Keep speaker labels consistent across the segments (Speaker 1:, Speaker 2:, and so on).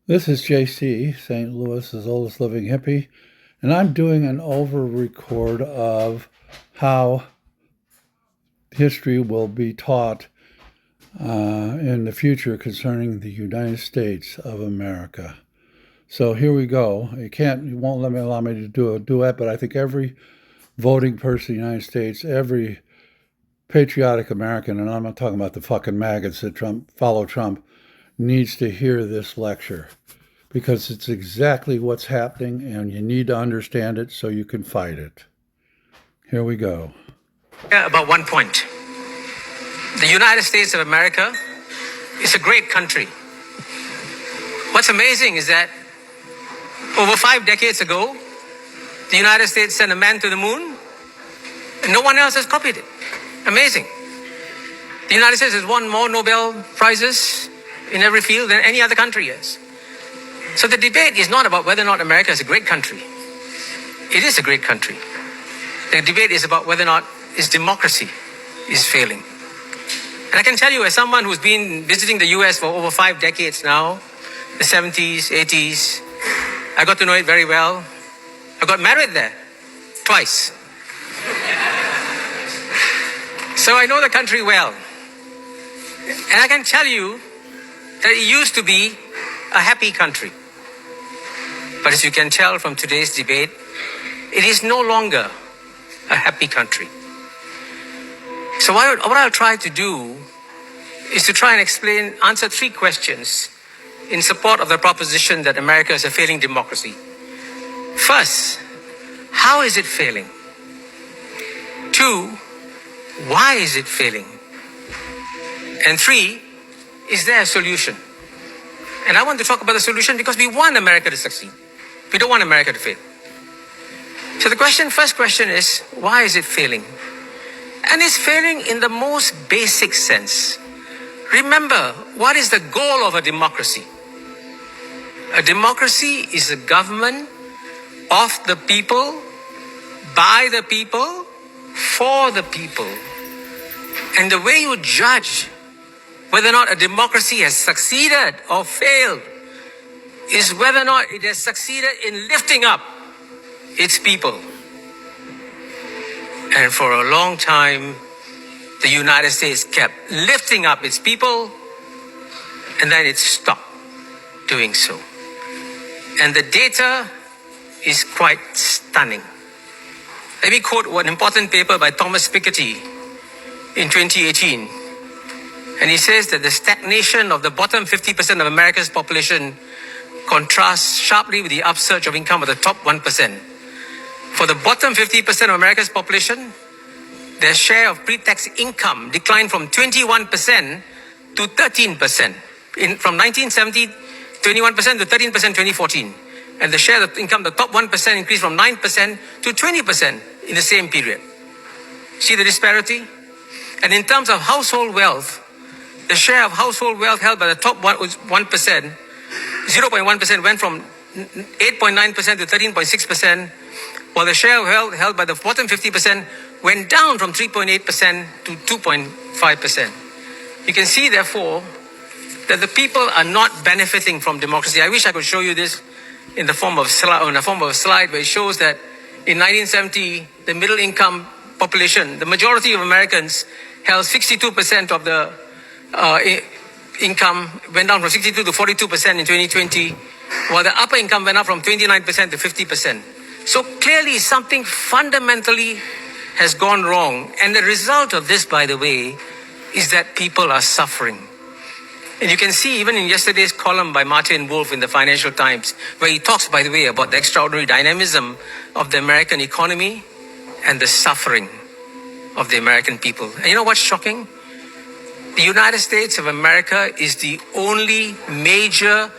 Speaker 1: This is JC, St. Louis's oldest living hippie, and I'm doing an over record of how history will be taught in the future concerning the United States of America. So here we go. You won't allow me to do a duet, but I think every voting person in the United States, every patriotic American, and I'm not talking about the fucking maggots that follow Trump, needs to hear this lecture because it's exactly what's happening and you need to understand it so you can fight it. Here we go.
Speaker 2: About one point. The United States of America is a great country. What's amazing is that over 5 decades ago, the United States sent a man to the moon and no one else has copied it. Amazing. The United States has won more Nobel Prizes in every field than any other country has. So the debate is not about whether or not America is a great country. It is a great country. The debate is about whether or not its democracy is failing. And I can tell you, as someone who's been visiting the US for over 5 decades now, the 70s, 80s, I got to know it very well. I got married there twice. So I know the country well. And I can tell you that it used to be a happy country. But as you can tell from today's debate, it is no longer a happy country. So what I'll try to do is to try and answer 3 questions in support of the proposition that America is a failing democracy. First, how is it failing? 2, why is it failing? And 3, is there a solution? And I want to talk about the solution because we want America to succeed. We don't want America to fail. So the first question is, why is it failing? And it's failing in the most basic sense. Remember, what is the goal of a democracy? A democracy is a government of the people, by the people, for the people. And the way you judge whether or not a democracy has succeeded or failed is whether or not it has succeeded in lifting up its people. And for a long time, the United States kept lifting up its people, and then it stopped doing so. And the data is quite stunning. Let me quote one important paper by Thomas Piketty in 2018. And he says that the stagnation of the bottom 50% of America's population contrasts sharply with the upsurge of income of the top 1%. For the bottom 50% of America's population, their share of pre-tax income declined from 21% to 13%. From 1970, 21% to 13% in 2014. And the share of income, the top 1%, increased from 9% to 20% in the same period. See the disparity? And in terms of household wealth, the share of household wealth held by the top 1%, 0.1% went from 8.9% to 13.6%, while the share of wealth held by the bottom 50% went down from 3.8% to 2.5%. You can see, therefore, that the people are not benefiting from democracy. I wish I could show you this in the form of a slide where it shows that in 1970, the middle income population, the majority of Americans held 62% of the income, went down from 62 to 42% in 2020, while the upper income went up from 29% to 50%. So clearly something fundamentally has gone wrong. And the result of this, by the way, is that people are suffering. And you can see even in yesterday's column by Martin Wolf in the Financial Times, where he talks, by the way, about the extraordinary dynamism of the American economy and the suffering of the American people. And you know what's shocking? The United States of America is the only major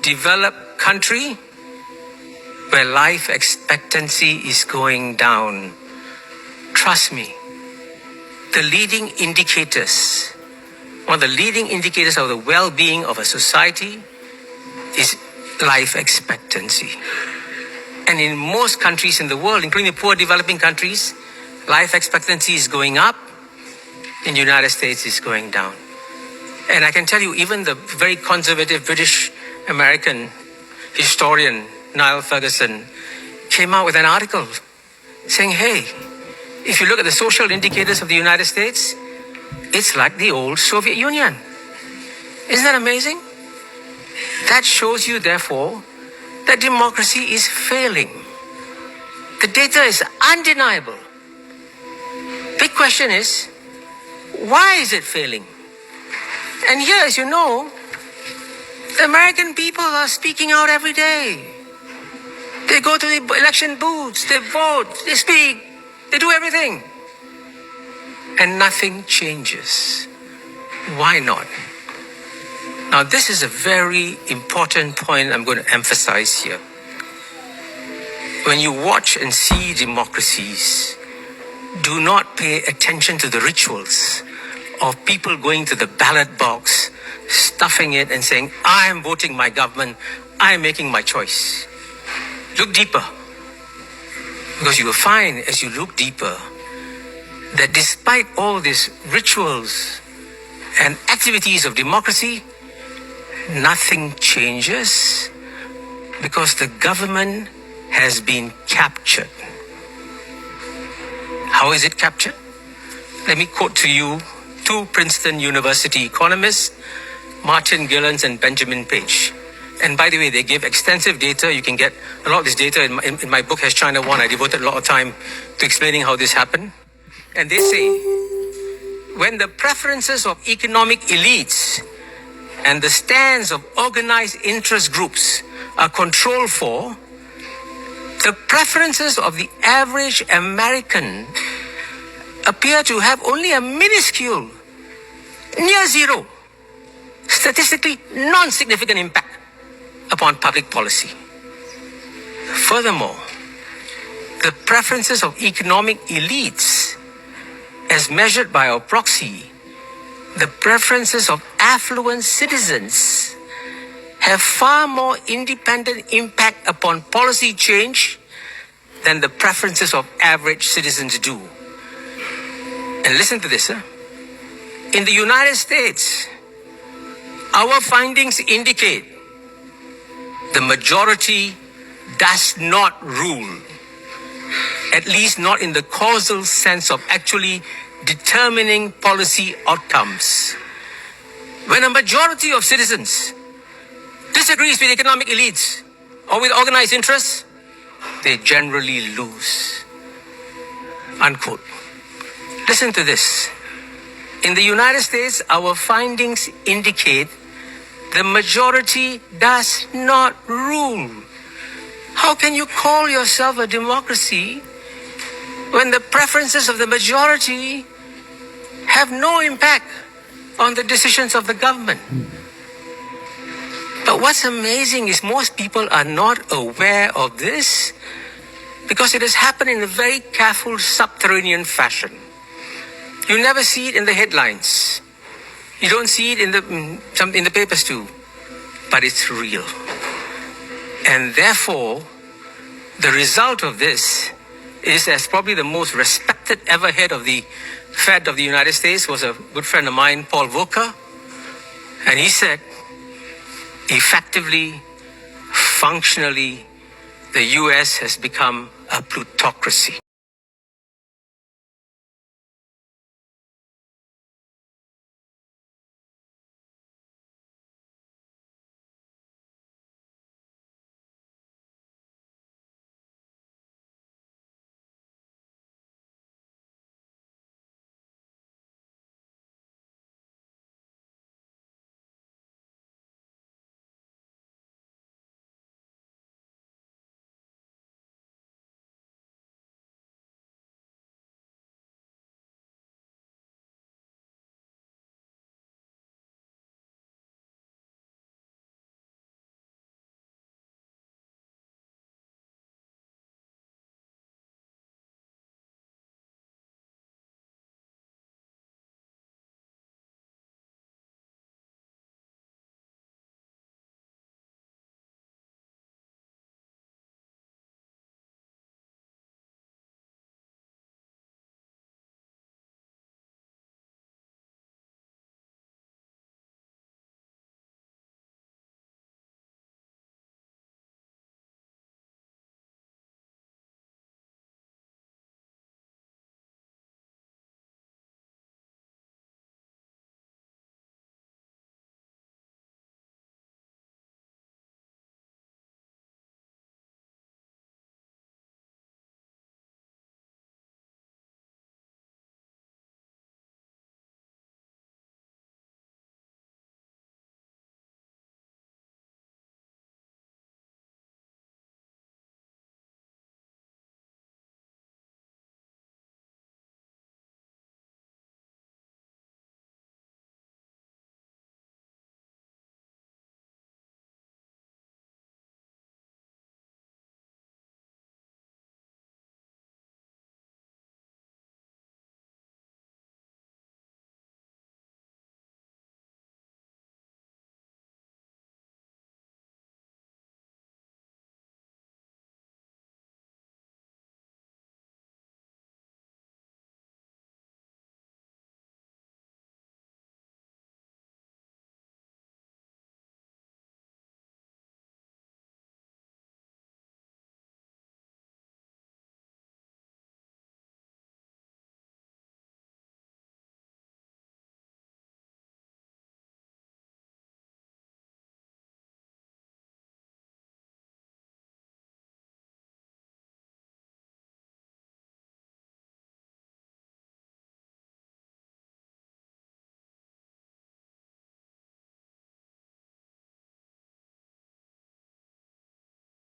Speaker 2: developed country where life expectancy is going down. Trust me, the leading indicators, one of the leading indicators of the well-being of a society is life expectancy. And in most countries in the world, including the poor developing countries, life expectancy is going up. In the United States, is going down. And I can tell you, even the very conservative British American historian Niall Ferguson came out with an article saying, hey, if you look at the social indicators of the United States, it's like the old Soviet Union. Isn't that amazing? That shows you, therefore, that democracy is failing. The data is undeniable. Big question is, why is it failing? And here, as you know, the American people are speaking out every day. They go to the election booths, they vote, they speak, they do everything. And nothing changes. Why not? Now, this is a very important point I'm going to emphasize here. When you watch and see democracies, do not pay attention to the rituals of people going to the ballot box, stuffing it and saying, I am voting my government, I am making my choice. Look deeper. Because you will find, as you look deeper, that despite all these rituals and activities of democracy, nothing changes because the government has been captured. How is it captured? Let me quote to you two Princeton University economists, Martin Gilens and Benjamin Page. And by the way, they give extensive data. You can get a lot of this data in my book, Has China Won? I devoted a lot of time to explaining how this happened. And they say, when the preferences of economic elites and the stands of organized interest groups are controlled for, the preferences of the average American appear to have only a minuscule, near zero, statistically non-significant impact upon public policy. Furthermore, the preferences of economic elites, as measured by our proxy, the preferences of affluent citizens, have far more independent impact upon policy change than the preferences of average citizens do. And listen to this, sir. In the United States, our findings indicate the majority does not rule, at least not in the causal sense of actually determining policy outcomes. When a majority of citizens disagrees with economic elites or with organized interests, they generally lose. Unquote. Listen to this. In the United States, our findings indicate the majority does not rule. How can you call yourself a democracy when the preferences of the majority have no impact on the decisions of the government? But what's amazing is most people are not aware of this because it has happened in a very careful subterranean fashion. You never see it in the headlines. You don't see it in the papers too. But it's real. And therefore, the result of this is, as probably the most respected ever head of the Fed of the United States was a good friend of mine, Paul Volcker. And he said, effectively, functionally, the US has become a plutocracy.